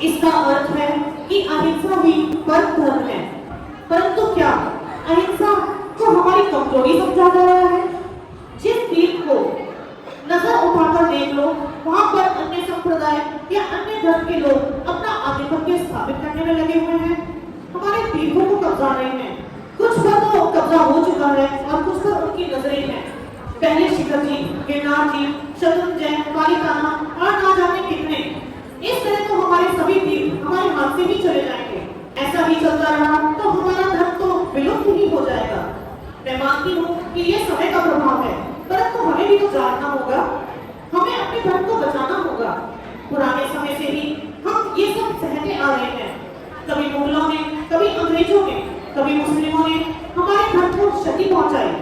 इसका अर्थ है कि अहिंसा ही परम धर्म है। परंतु क्या अहिंसा को हमारी कमजोरी समझा जा रहा है? जिस द्वीप को नजर उठाकर देख लो, वहां पर अन्य संप्रदाय या अन्य धर्म के लोग अपना आधिपत्य स्थापित करने में लगे हुए हैं। हमारे द्वीपों को कब्जा रहे हैं। कुछ पर तो कब्जा हो चुका है और कुछ पर उनकी नजरें हैं। पहले शिखर जी, गिरनार जी, शत्रुंजय, मालिकाना और ना जाने कितने। इस तरह तो हमारे सभी द्वीप हमारे हाथ से भी चले जाएंगे। ऐसा ही चलता रहा तो हमारा धर्म तो विलुप्त ही हो जाएगा। मैं मानती हूँ कि ये समय का प्रभाव है, परंतु हमें भी तो जानना होगा। हमें अपने धर्म को बचाना होगा। पुराने समय से ही हम ये सब सहते आ रहे हैं। कभी मुगलों ने, कभी अंग्रेजों ने, कभी मुस्लिमों ने हमारे धर्म को क्षति पहुंचाई।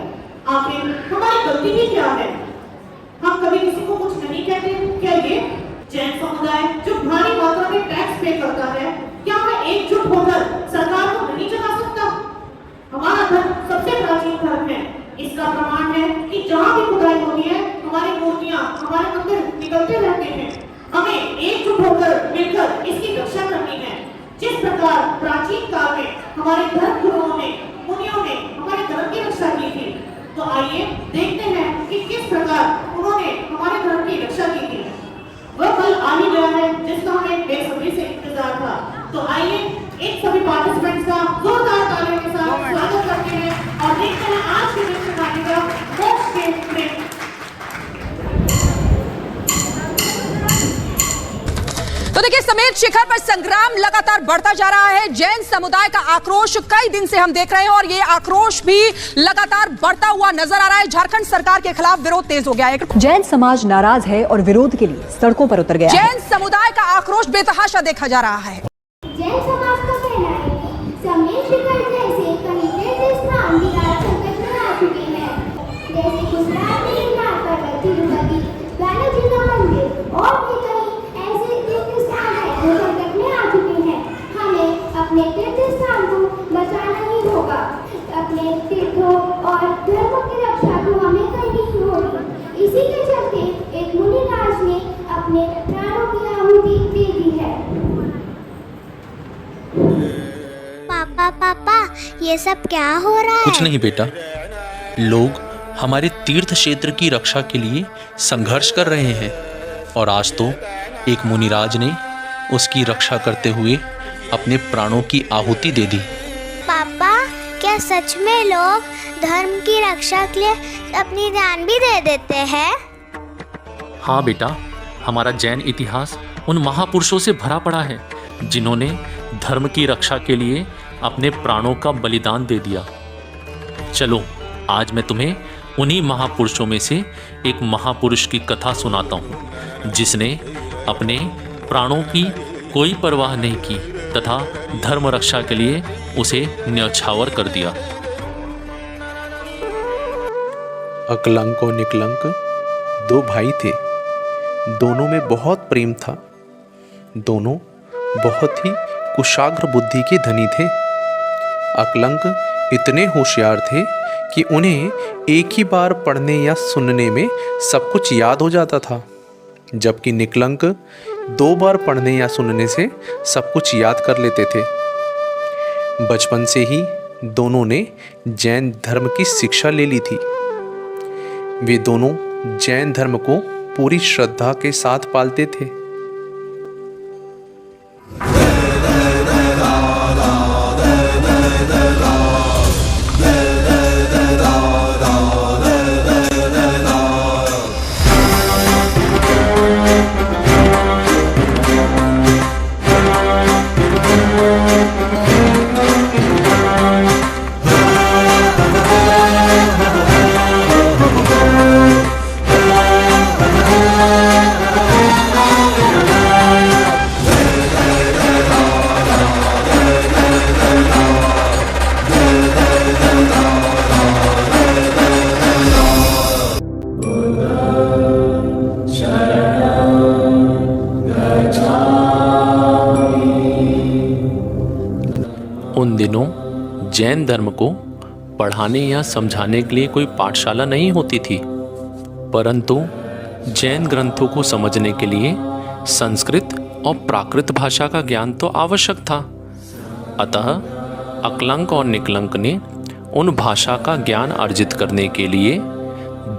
आखिर हमारी गलती भी क्या है? हम कभी किसी को कुछ नहीं कहते क्या? ये जैन समुदाय जो भारी मात्रा में टैक्स पे करता है, क्या वह एकजुट होकर सरकार को नहीं चला सकता? हमारा धर्म सबसे प्राचीन धर्म है। इसका प्रमाण है कि जहाँ भी खुदाई होती है, हमारी मूर्तियाँ, हमारे मंदिर निकलते रहते हैं। हमें एकजुट होकर मिलकर इसकी रक्षा करनी है। जिस प्रकार प्राचीन काल में हमारे धर्म गुरुओं ने, मुनियों ने हमारे धर्म की रक्षा की थी, तो आइए देखते हैं कि किस प्रकार उन्होंने हमारे धर्म की रक्षा की थी। वह पल आ ही गया है जिसका हमें बेसब्री से इंतजार था। तो आइए इन सभी पार्टिसिपेंट्स का जोरदार तालियों के साथ स्वागत करते हैं और देखते हैं आज के दिन का मोक्ष के प्रेम। तो देखिए, समेत शिखर पर संग्राम लगातार बढ़ता जा रहा है। जैन समुदाय का आक्रोश कई दिन से हम देख रहे हैं और ये आक्रोश भी लगातार बढ़ता हुआ नजर आ रहा है। झारखंड सरकार के खिलाफ विरोध तेज हो गया है। जैन समाज नाराज है और विरोध के लिए सड़कों पर उतर गया है। जैन समुदाय का आक्रोश बेतहाशा देखा जा रहा है। जैन समाज का कहना है कि समेत शिखर जैसे कई तीर्थ स्थान विराट संकट में आ चुके हैं, जैसे गुजरात में गिरनार पर्वत, तिरुपति, गणेश जी का मंदिर और भी कई ऐसे तीर्थ स्थान हैं जो संकट में आ चुके हैं। हमें अपने तीर्थ स्थान को बचाना ही होगा। अपने तीर्थों और धर्मों की रक्षा तो हमें करनी ही होगी। इसी के चलते एक मुनिराज ने अपने प्राणों की आहुति दे दी है। पापा, ये सब क्या हो रहा है? कुछ नहीं बेटा, लोग हमारे तीर्थ क्षेत्र की रक्षा के लिए संघर्ष कर रहे हैं और आज तो एक मुनिराज ने उसकी रक्षा करते हुए अपने प्राणों की आहुति दे दी। पापा, क्या सच में लोग धर्म की रक्षा के लिए अपनी जान भी दे देते हैं? हाँ बेटा, हमारा जैन इतिहास उन महापुरुषों से भरा पड़ा है जिन्होंने धर्म की रक्षा के लिए अपने प्राणों का बलिदान दे दिया। चलो, आज मैं तुम्हें उन्हीं महापुरुषों में से एक महापुरुष की कथा सुनाता हूँ जिसने अपने प्राणों की कोई परवाह नहीं की तथा धर्म रक्षा के लिए उसे न्यौछावर कर दिया। अकलंक और निकलंक दो भाई थे। दोनों में बहुत प्रेम था। दोनों बहुत ही कुशाग्र बुद्धि के धनी थे। अकलंक इतने होशियार थे कि उन्हें एक ही बार पढ़ने या सुनने में सब कुछ याद हो जाता था, जबकि निकलंक 2 बार पढ़ने या सुनने से सब कुछ याद कर लेते थे। बचपन से ही दोनों ने जैन धर्म की शिक्षा ले ली थी। वे दोनों जैन धर्म को पूरी श्रद्धा के साथ पालते थे। उन दिनों जैन धर्म को पढ़ाने या समझाने के लिए कोई पाठशाला नहीं होती थी, परंतु जैन ग्रंथों को समझने के लिए संस्कृत और प्राकृत भाषा का ज्ञान तो आवश्यक था। अतः अकलंक और निकलंक ने उन भाषा का ज्ञान अर्जित करने के लिए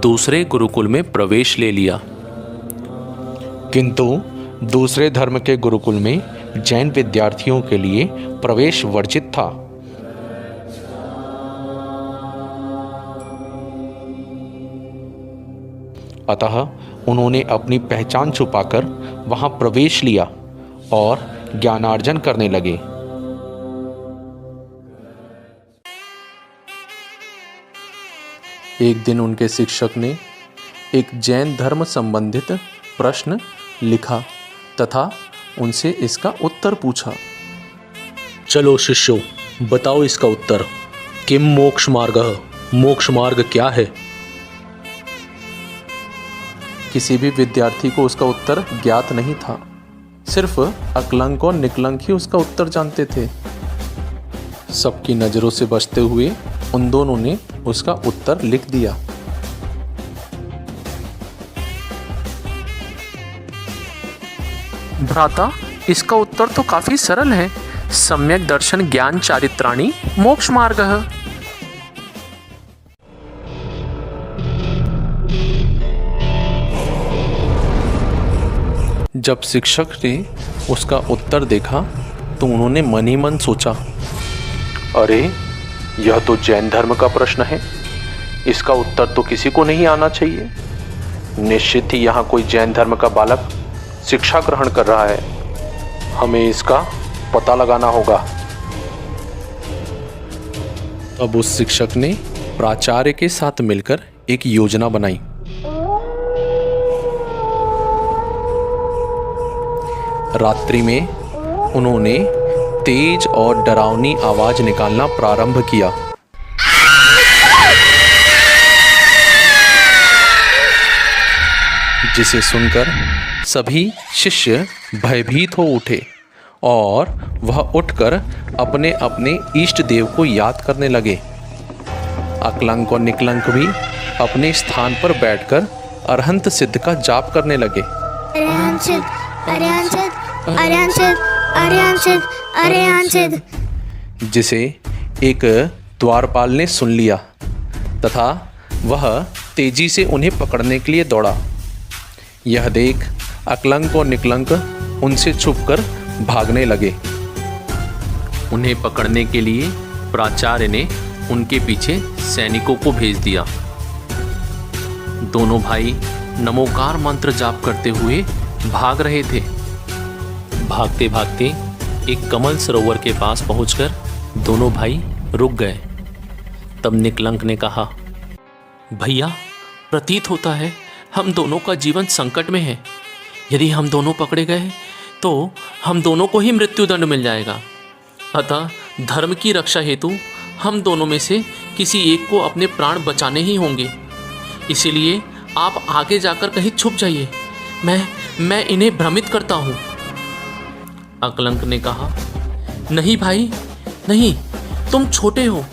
दूसरे गुरुकुल में प्रवेश ले लिया। किंतु दूसरे धर्म के गुरुकुल में जैन विद्यार्थियों के लिए प्रवेश वर्जित था। अतः उन्होंने अपनी पहचान छुपाकर वहां प्रवेश लिया और ज्ञानार्जन करने लगे। एक दिन उनके शिक्षक ने एक जैन धर्म संबंधित प्रश्न लिखा तथा उनसे इसका उत्तर पूछा। चलो शिष्यों, बताओ इसका उत्तर। किम मोक्ष मार्ग? मोक्ष मार्ग क्या है? किसी भी विद्यार्थी को उसका उत्तर ज्ञात नहीं था। सिर्फ अकलंक और निकलंक ही उसका उत्तर जानते थे। सबकी नज़रों से बचते हुए उन दोनों ने उसका उत्तर लिख दिया। भ्राता, इसका उत्तर तो काफी सरल है। सम्यक दर्शन ज्ञान चारित्राणी मोक्ष मार्ग है। जब शिक्षक ने उसका उत्तर देखा तो उन्होंने मन ही मन सोचा, अरे यह तो जैन धर्म का प्रश्न है, इसका उत्तर तो किसी को नहीं आना चाहिए। निश्चित ही यहाँ कोई जैन धर्म का बालक शिक्षा ग्रहण कर रहा है, हमें इसका पता लगाना होगा। अब उस शिक्षक ने प्राचार्य के साथ मिलकर एक योजना बनाई। रात्रि में उन्होंने तेज और डरावनी आवाज निकालना प्रारंभ किया। जिसे सुनकर सभी शिष्य भयभीत हो उठे और वह उठकर अपने अपने इष्ट देव को याद करने लगे। अकलंक और निकलंक भी अपने स्थान पर बैठकर अरहंत सिद्ध का जाप करने लगे। अरहंत सिद्ध, अरहंत सिद्ध, अरहंत सिद्ध, अरहंत सिद्ध, अरहंत सिद्ध। जिसे एक द्वारपाल ने सुन लिया तथा वह तेजी से उन्हें पकड़ने के लिए दौड़ा। यह देख अकलंक और निकलंक उनसे छुपकर भागने लगे। उन्हें पकड़ने के लिए प्राचार्य ने उनके पीछे सैनिकों को भेज दिया। दोनों भाई नमोकार मंत्र जाप करते हुए भाग रहे थे। भागते भागते एक कमल सरोवर के पास पहुंचकर दोनों भाई रुक गए। तब निकलंक ने कहा, भैया, प्रतीत होता है हम दोनों का जीवन संकट में है। यदि हम दोनों पकड़े गए तो हम दोनों को ही मृत्युदंड मिल जाएगा। अतः धर्म की रक्षा हेतु हम दोनों में से किसी एक को अपने प्राण बचाने ही होंगे। इसीलिए आप आगे जाकर कहीं छुप जाइए, मैं इन्हें भ्रमित करता हूँ। अकलंक ने कहा, नहीं भाई नहीं, तुम छोटे हो,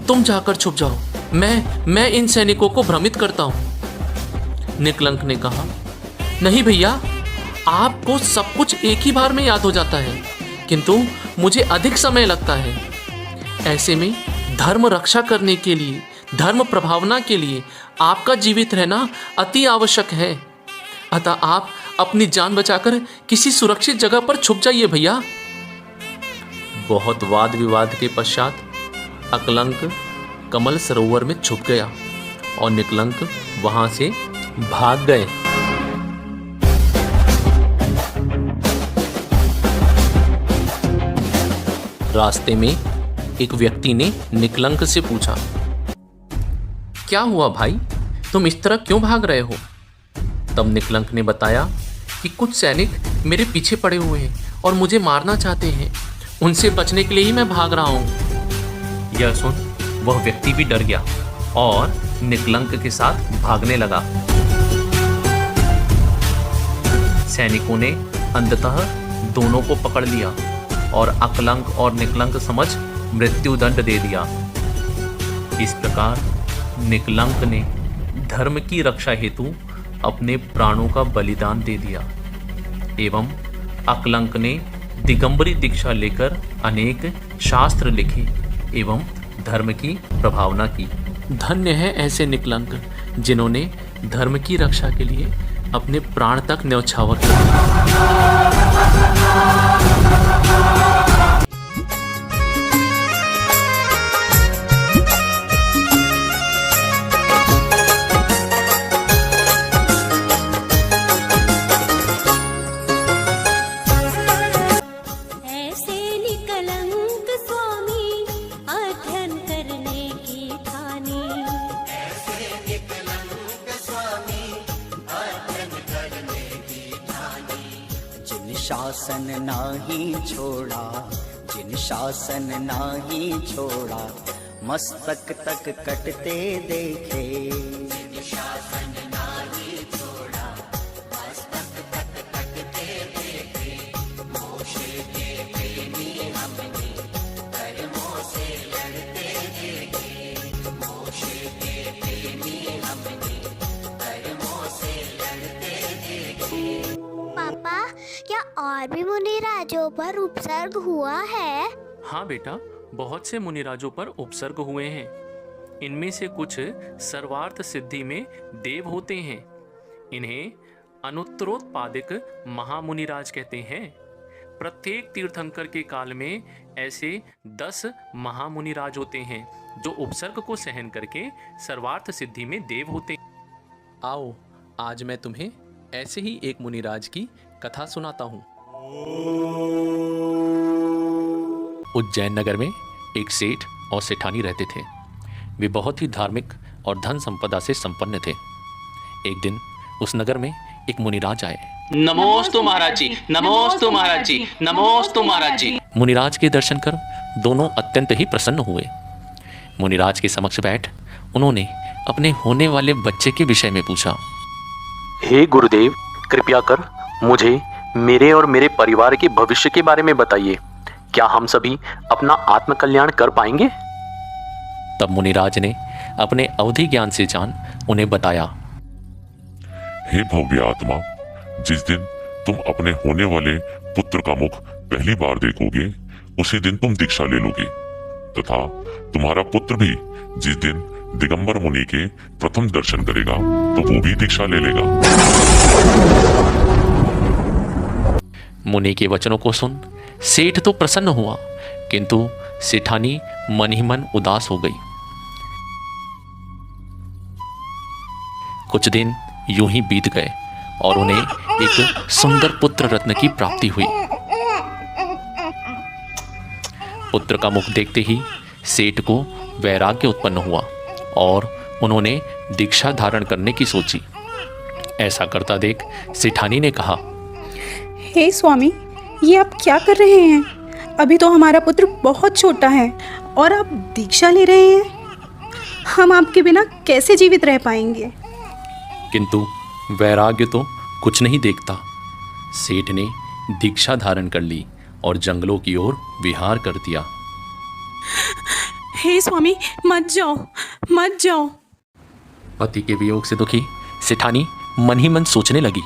तुम जाकर छुप जाओ, मैं इन सैनिकों को भ्रमित करता हूँ। निकलंक ने कहा, नहीं भैया, आपको सब कुछ एक ही बार में याद हो जाता है, किंतु मुझे अधिक समय लगता है। ऐसे में धर्म रक्षा करने के लिए, धर्म प्रभावना के लिए आपका जीवित रहना अति आवश्यक है। अतः आप अपनी जान बचाकर किसी सुरक्षित जगह पर छुप जाइए भैया। बहुत वाद विवाद के पश्चात अकलंक कमल सरोवर में छुप गया और निकलंक वहां से भाग गए। रास्ते में एक व्यक्ति ने निकलंक से पूछा, क्या हुआ भाई, तुम इस तरह क्यों भाग रहे हो? तब निकलंक ने बताया कि कुछ सैनिक मेरे पीछे पड़े हुए हैं और मुझे मारना चाहते हैं, उनसे बचने के लिए ही मैं भाग रहा हूं। यह सुन वह व्यक्ति भी डर गया और निकलंक के साथ भागने लगा। सैनिकों ने अंततः दोनों को पकड़ लिया और अकलंक और निकलंक समझ मृत्युदंड दे दिया। इस प्रकार निकलंक ने धर्म की रक्षा हेतु अपने प्राणों का बलिदान दे दिया एवं अकलंक ने दिगंबरी दीक्षा लेकर अनेक शास्त्र लिखे एवं धर्म की प्रभावना की। धन्य है ऐसे निकलंक जिन्होंने धर्म की रक्षा के लिए अपने प्राण तक न्यौछावर कर दिए। ऐसे निकलंक स्वामी अध्ययन करने की ठानी। जिन शासन नाही छोड़ा, जिन शासन नाही छोड़ा, मस्तक तक कटते देखे। पापा, क्या और भी मुनिराजों पर उपसर्ग हुआ है? हाँ बेटा, बहुत से मुनिराजों पर उपसर्ग हुए हैं। इनमें से कुछ सर्वार्थ सिद्धि में देव होते हैं। इन्हें अनुत्तरोत्पादिक महामुनिराज कहते हैं। प्रत्येक तीर्थंकर के काल में ऐसे 10 महामुनिराज होते हैं जो उपसर्ग को सहन करके सर्वार्थ सिद्धि में देव होते हैं। आओ, आज मैं तुम्हें ऐसे ही एक मुनिराज की कथा सुनाता हूँ। उज्जैन नगर में एक सेठ और सेठानी रहते थे। वे बहुत ही धार्मिक और धन संपदा से संपन्न थे। एक दिन उस नगर में एक मुनिराज आए। नमोस्तु महाराज जी, नमोस्तु महाराज जी, नमोस्तु महाराज जी। मुनिराज के दर्शन कर दोनों अत्यंत ही प्रसन्न हुए। मुनिराज के समक्ष बैठ उन्होंने अपने होने वाले बच्चे के विषय में पूछा। हे गुरुदेव, कृपया कर मुझे मेरे और मेरे परिवार के भविष्य के बारे में बताइए। क्या हम सभी अपना आत्मकल्याण कर पाएंगे? तब मुनिराज ने अपने अवधि ज्ञान से जान उन्हें बताया। हे भव्य आत्मा, जिस दिन तुम अपने होने वाले पुत्र का मुख पहली बार देखोगे, उसी दिन तुम दीक्षा ले लोगे, तथा तुम्हारा पुत्र भी जिस दिन दिगंबर मुनि के प्रथम दर्शन करेगा तो वो भी दीक्षा ले लेगा। मुनि के वचनों को सुन सेठ तो प्रसन्न हुआ, किंतु सेठानी मन ही मन उदास हो गई। कुछ दिन यूं ही बीत गए और उन्हें एक सुंदर पुत्र रत्न की प्राप्ति हुई। पुत्र का मुख देखते ही सेठ को वैराग्य उत्पन्न हुआ और उन्होंने दीक्षा धारण करने की सोची। ऐसा करता देख सेठानी ने कहा, हे स्वामी, ये आप क्या कर रहे हैं? अभी तो हमारा पुत्र बहुत छोटा है और आप दीक्षा ले रहे हैं। हम आपके बिना कैसे जीवित रह पाएंगे? किंतु वैराग्य तो कुछ नहीं देखता। सेठ ने दीक्षा धारण कर ली और जंगलों की ओर विहार कर दिया। हे स्वामी, मत जाओ, मत जाओ। पति के वियोग से दुखी सेठानी मन ही मन सोचने लगी।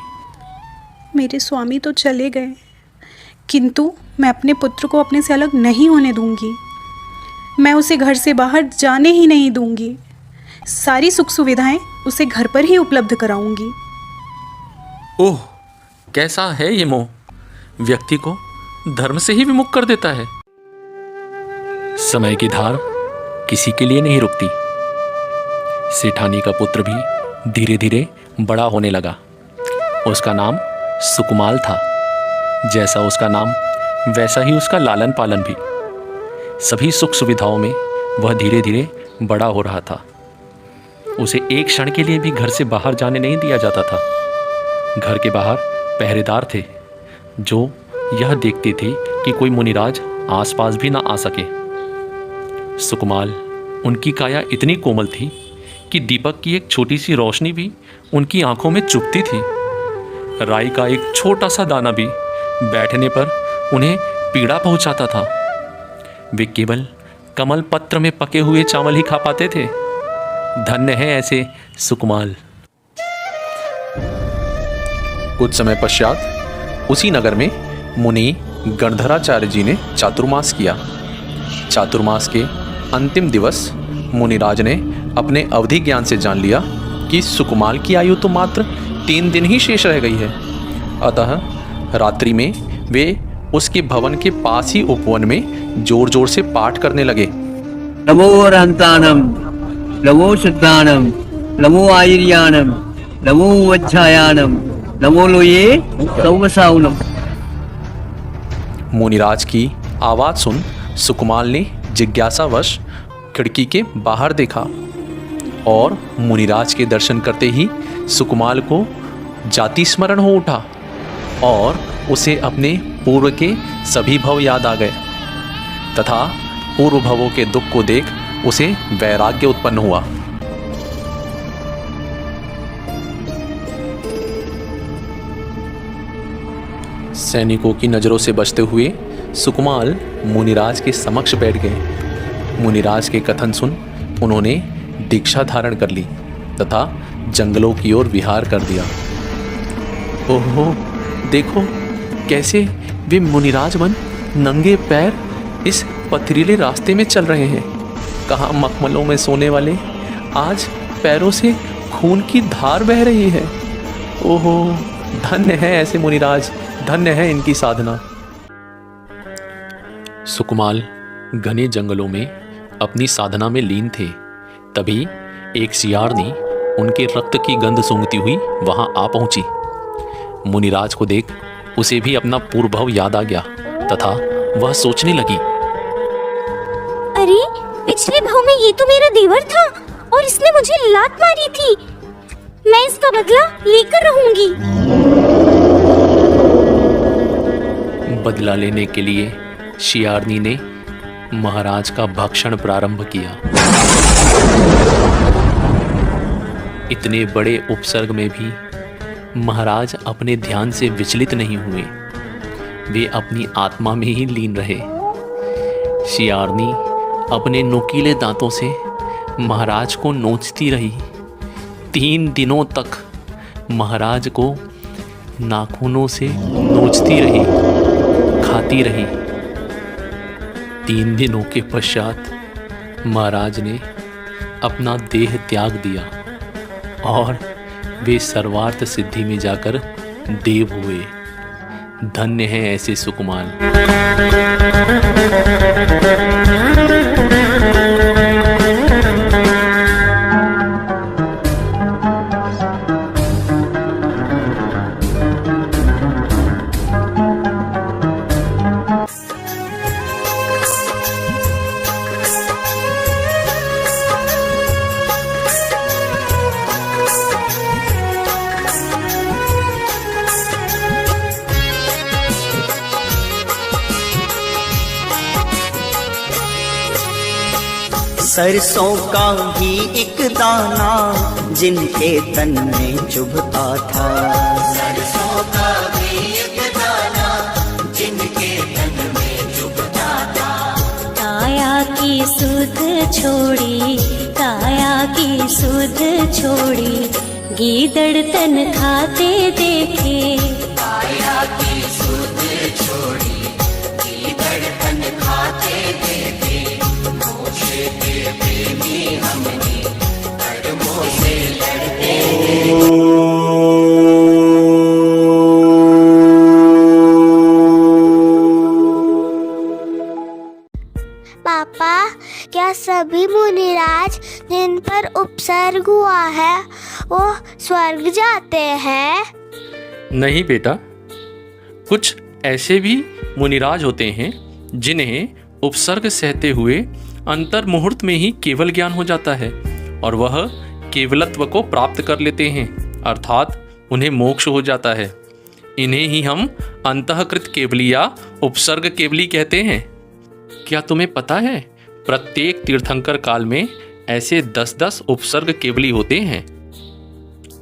मेरे स्वामी तो चले गए, किंतु मैं अपने पुत्र को अपने से अलग नहीं होने दूंगी। मैं उसे घर से बाहर जाने ही नहीं दूंगी। सारी सुख सुविधाएं उसे घर पर ही उपलब्ध कराऊंगी। ओह, कैसा है ये मोह, व्यक्ति को धर्म से ही विमुख कर देता है। समय की धार किसी के लिए नहीं रुकती। सेठानी का पुत्र भी धीरे धीरे बड़ा होने लगा। उसका नाम सुकुमाल था। जैसा उसका नाम वैसा ही उसका लालन पालन भी। सभी सुख सुविधाओं में वह धीरे धीरे बड़ा हो रहा था। उसे एक क्षण के लिए भी घर से बाहर जाने नहीं दिया जाता था। घर के बाहर पहरेदार थे जो यह देखते थे कि कोई मुनिराज आसपास भी ना आ सके। सुकुमाल, उनकी काया इतनी कोमल थी कि दीपक की एक छोटी सी रोशनी भी उनकी आंखों में चुभती थी। राई का एक छोटा सा दाना भी बैठने पर उन्हें पीड़ा पहुंचाता था। वे केवल कमल पत्र में पके हुए चावल ही खा पाते थे। धन्य है ऐसे सुकुमाल। कुछ समय पश्चात उसी नगर में मुनि गणधराचार्य जी ने चातुर्मास किया। चातुर्मास के अंतिम दिवस मुनिराज ने अपने अवधि ज्ञान से जान लिया कि सुकुमाल की आयु तो मात्र 3 दिन ही शेष रह गई है। अतः रात्रि में वे उसके भवन के पास ही उपवन में जोर जोर से पाठ करने लगे। नमो अरहंतानम, नमो शुद्धानम, नमो आयुर्यानम, नमो वज्रायानम, नमो लोये सौवसाउनम। मुनिराज की आवाज सुन सुकुमाल ने जिज्ञासावश खिड़की के बाहर देखा और मुनिराज के दर्शन करते ही सुकुमाल को जाति स्मरण हो उठा और उसे अपने पूर्व के सभी भव याद आ गए तथा पूर्व भवों के दुख को देख उसे वैराग्य उत्पन्न हुआ। सैनिकों की नज़रों से बचते हुए सुकुमाल मुनिराज के समक्ष बैठ गए। मुनिराज के कथन सुन उन्होंने दीक्षा धारण कर ली तथा जंगलों की ओर विहार कर दिया। ओहो, देखो कैसे वे मुनिराज बन नंगे पैर इस पथरीले रास्ते में चल रहे हैं। कहाँ मखमलों में सोने वाले आज पैरों से खून की धार बह रही है। ओहो, धन्य है ऐसे मुनिराज, धन्य है इनकी साधना। सुकुमाल घने जंगलों में अपनी साधना में लीन थे। तभी एक सियारनी उनके रक्त की गंध सूंघती हुई वहां आ पहुंची। मुनिराज को देख उसे भी अपना पूर्वभव याद आ गया तथा वह सोचने लगी, अरे पिछले भाव में ये तो मेरा देवर था और इसने मुझे लात मारी थी। मैं इसका बदला लेकर रहूंगी। बदला लेने के लिए शियारनी ने महाराज का भक्षण प्रारंभ किया। इतने बड़े उपसर्ग में भी महाराज अपने ध्यान से विचलित नहीं हुए। वे अपनी आत्मा में ही लीन रहे। शियारनी अपने नुकीले दांतों से महाराज को नोचती रही। 3 दिनों तक महाराज को नाखूनों से नोचती रही, खाती रही। 3 दिनों के पश्चात महाराज ने अपना देह त्याग दिया और वे सर्वार्थ सिद्धि में जाकर देव हुए। धन्य है ऐसे सुकुमाल। सरसों का ही एक दाना जिनके तन में चुभता था। सरसों का भी एक दाना जिनके तन में चुभता था। काया की सुध छोड़ी, काया की सुध छोड़ी, गीदड़ तन खाते देखे। काया की सुध छोड़ी, गीदड़ तन खाते देखे। मोक्षे के प्रेमी हमने कर्मों से लड़ते पापा, क्या सभी मुनिराज जिन पर उपसर्ग हुआ है वो स्वर्ग जाते हैं? नहीं बेटा, कुछ ऐसे भी मुनिराज होते हैं जिन्हें उपसर्ग सहते हुए अंतर मुहूर्त में ही केवल ज्ञान हो जाता है और वह केवलत्व को प्राप्त कर लेते हैं, अर्थात उन्हें मोक्ष हो जाता है। इन्हें ही हम अंतःकृत केवली या उपसर्ग केवली कहते हैं। क्या तुम्हें पता है, प्रत्येक तीर्थंकर काल में ऐसे 10-10 उपसर्ग केवली होते हैं।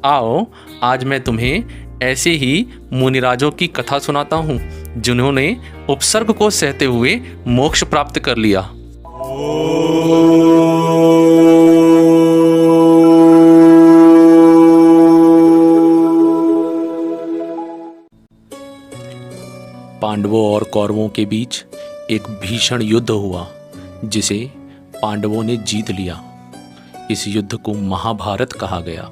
आओ आज मैं तुम्हें ऐसे ही मुनिराजों की कथा सुनाता हूँ जिन्होंने उपसर्ग को सहते हुए मोक्ष प्राप्त कर लिया। पांडवों और कौरवों के बीच एक भीषण युद्ध हुआ जिसे पांडवों ने जीत लिया। इस युद्ध को महाभारत कहा गया।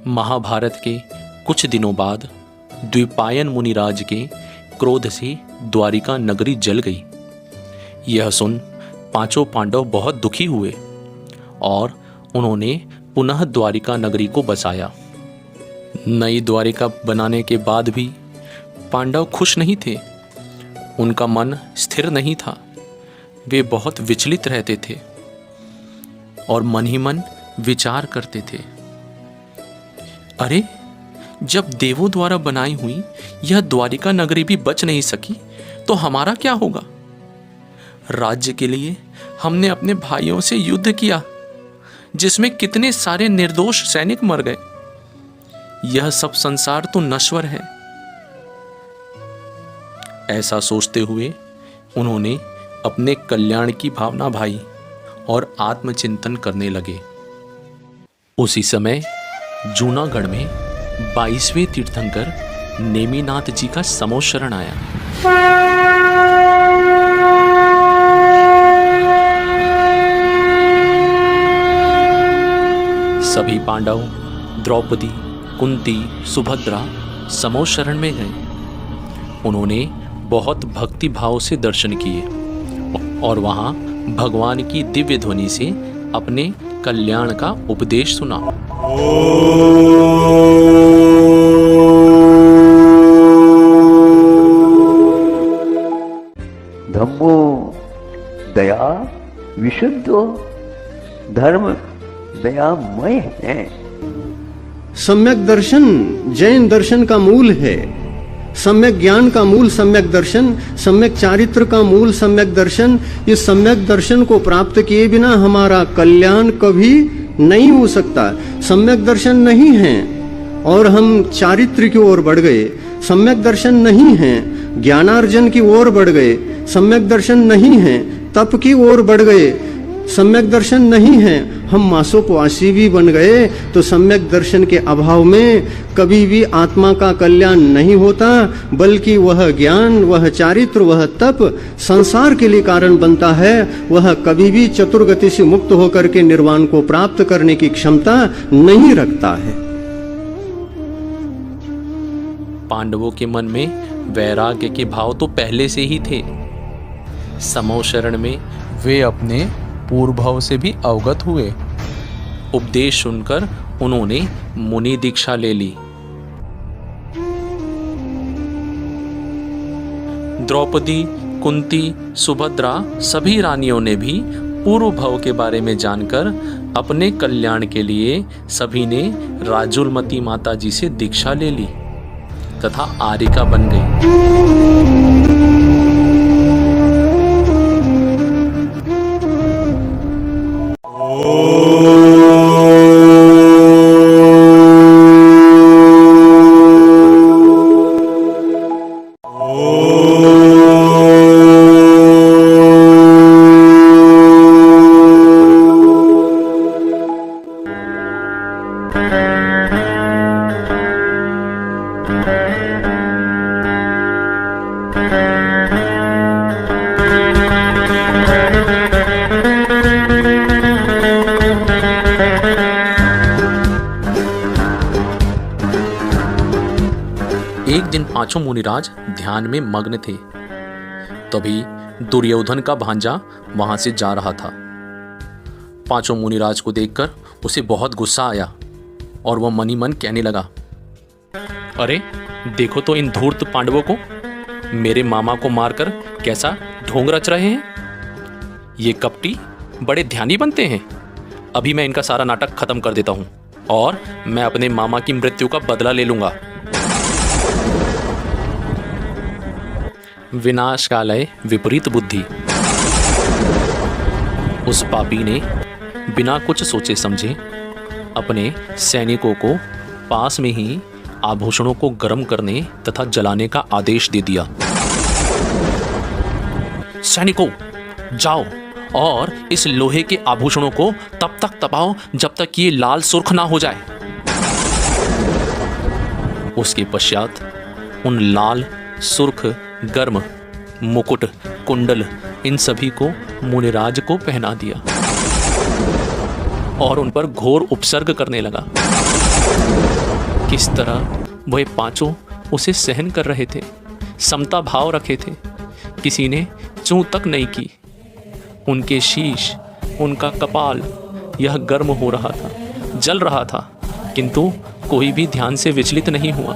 महाभारत के कुछ दिनों बाद द्विपायन मुनिराज के क्रोध से द्वारिका नगरी जल गई। यह सुन पांचों पांडव बहुत दुखी हुए और उन्होंने पुनः द्वारिका नगरी को बसाया। नई द्वारिका बनाने के बाद भी पांडव खुश नहीं थे। उनका मन स्थिर नहीं था। वे बहुत विचलित रहते थे और मन ही मन विचार करते थे, अरे जब देवों द्वारा बनाई हुई यह द्वारिका नगरी भी बच नहीं सकी तो हमारा क्या होगा? राज्य के लिए हमने अपने भाइयों से युद्ध किया जिसमें कितने सारे निर्दोष सैनिक मर गए। यह सब संसार तो नश्वर है। ऐसा सोचते हुए उन्होंने अपने कल्याण की भावना भाई और आत्मचिंतन करने लगे। उसी समय जूनागढ़ में 22वें तीर्थंकर नेमिनाथ जी का समोशरण आया। सभी पांडव द्रौपदी, कुंती, सुभद्रा समोशरण में गए। उन्होंने बहुत भक्ति भाव से दर्शन किए और वहां भगवान की दिव्य ध्वनि से अपने कल्याण का उपदेश सुना। धम्मो दया विशुद्धो, धर्म दयामय है। सम्यक दर्शन जैन दर्शन का मूल है। सम्यक ज्ञान का मूल सम्यक दर्शन, सम्यक चारित्र का मूल सम्यक दर्शन। इस सम्यक दर्शन को प्राप्त किए बिना हमारा कल्याण कभी नहीं हो सकता। सम्यक दर्शन नहीं है और हम चारित्र की ओर बढ़ गए। सम्यक दर्शन नहीं है, ज्ञानार्जन की ओर बढ़ गए। सम्यक दर्शन नहीं है, तप की ओर बढ़ गए। सम्यक दर्शन नहीं है, हम मासोपवासी भी बन गए। तो सम्यक दर्शन के अभाव में कभी भी आत्मा का कल्याण नहीं होता, बल्कि वह ज्ञान, वह चारित्र, वह तप संसार के लिए कारण बनता है। वह कभी भी चतुर्गति से मुक्त होकर के निर्वाण को प्राप्त करने की क्षमता नहीं रखता है। पांडवों के मन में वैराग्य के भाव तो पहले से ही थे। समोशरण में वे अपने पूर्व भाव से भी अवगत हुए। उपदेश सुनकर उन्होंने मुनि दीक्षा ले ली। द्रौपदी, कुंती, सुभद्रा सभी रानियों ने भी पूर्व भाव के बारे में जानकर अपने कल्याण के लिए सभी ने राजुलमती माता जी से दीक्षा ले ली तथा आर्यिका बन गई। एक दिन पांचों मुनिराज ध्यान में मग्न थे। तभी दुर्योधन का भांजा वहां से जा रहा था। पांचों मुनिराज को देखकर उसे बहुत गुस्सा आया और वह मन ही मन कहने लगा, अरे देखो तो इन धूर्त पांडवों को, मेरे मामा को मारकर कैसा ढोंग रच रहे हैं। ये कपटी बड़े ध्यानी बनते हैं। अभी मैं इनका सारा नाटक खत्म कर देता हूं और मैं अपने मामा की मृत्यु का बदला ले लूंगा। विनाशकालय विपरीत बुद्धि। उस पापी ने बिना कुछ सोचे समझे अपने सैनिकों को पास में ही आभूषणों को गर्म करने तथा जलाने का आदेश दे दिया। सैनिकों, जाओ और इस लोहे के आभूषणों को तब तक तपाओ जब तक ये लाल सुर्ख ना हो जाए। उसके पश्चात उन लाल सुर्ख, गर्म, मुकुट, कुंडल इन सभी को मुनिराज को पहना दिया और उन पर घोर उपसर्ग करने लगा। किस तरह वह पांचों उसे सहन कर रहे थे, समता भाव रखे थे, किसी ने चूं तक नहीं की। उनके शीश, उनका कपाल यह गर्म हो रहा था, जल रहा था, किंतु कोई भी ध्यान से विचलित नहीं हुआ।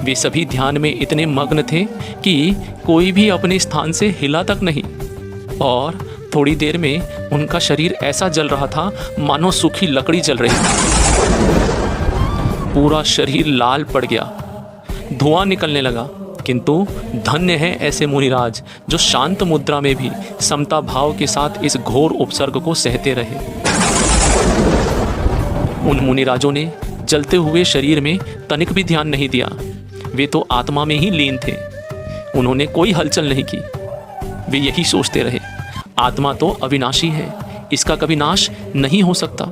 वे सभी ध्यान में इतने मग्न थे कि कोई भी अपने स्थान से हिला तक नहीं, और थोड़ी देर में उनका शरीर ऐसा जल रहा था मानो सूखी लकड़ी जल रही थी। पूरा शरीर लाल पड़ गया, धुआं निकलने लगा, किंतु धन्य है ऐसे मुनिराज जो शांत मुद्रा में भी समता भाव के साथ इस घोर उपसर्ग को सहते रहे। उन मुनिराजों ने जलते हुए शरीर में तनिक भी ध्यान नहीं दिया, वे तो आत्मा में ही लीन थे। उन्होंने कोई हलचल नहीं की। वे यही सोचते रहे, आत्मा तो अविनाशी है, इसका कभी नाश नहीं हो सकता।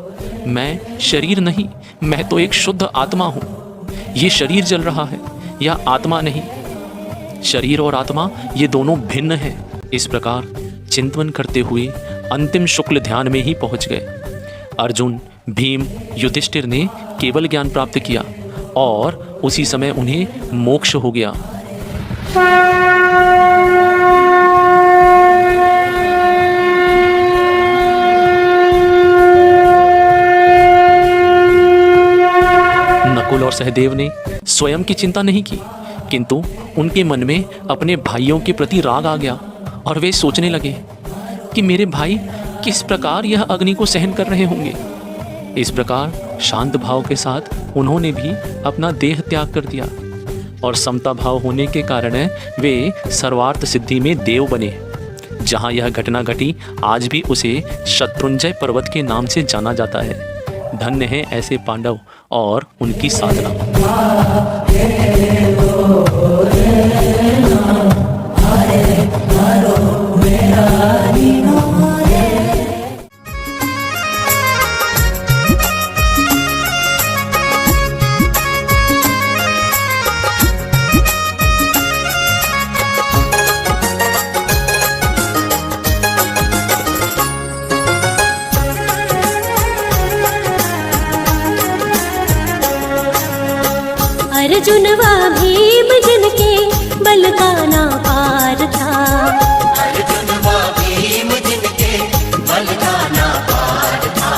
मैं शरीर नहीं, मैं तो एक शुद्ध आत्मा हूँ। ये शरीर जल रहा है या आत्मा नहीं, शरीर और आत्मा ये दोनों भिन्न हैं। इस प्रकार चिंतन करते हुए अंतिम शुक्ल ध्यान में ही पहुंच गए। अर्जुन, भीम, युधिष्ठिर ने केवल ज्ञान प्राप्त किया और उसी समय उन्हें मोक्ष हो गया। नकुल और सहदेव ने स्वयं की चिंता नहीं की, किंतु उनके मन में अपने भाइयों के प्रति राग आ गया और वे सोचने लगे कि मेरे भाई किस प्रकार यह अग्नि को सहन कर रहे होंगे। इस प्रकार शांत भाव के साथ उन्होंने भी अपना देह त्याग कर दिया और समता भाव होने के कारण वे सर्वार्थ सिद्धि में देव बने। जहाँ यह घटना घटी आज भी उसे शत्रुंजय पर्वत के नाम से जाना जाता है। धन्य है ऐसे पांडव और उनकी साधना। अर्जुनवा भीम जिनके बल का ना पार था, अर्जुनवा भीम जिनके बल का ना पार था।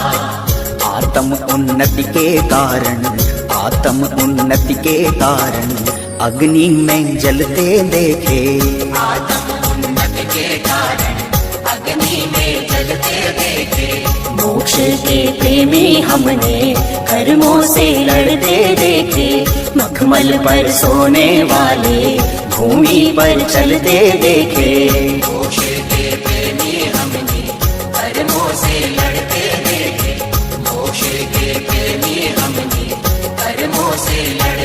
आत्म उन्नति के कारण, आत्म उन्नति के कारण अग्नि में जलते देखे। आत्म उन्नति के कारण अग्नि में जलते देखे। मोक्ष के प्रेमी हमने कर्मों से लड़ते देखे। मखमल पर सोने वाले भूमि पर चलते देखे। मोक्ष के प्रेमी हमने कर्मों से लड़ते देखे। मोक्ष के प्रेमी हमने कर्मों से लड़ते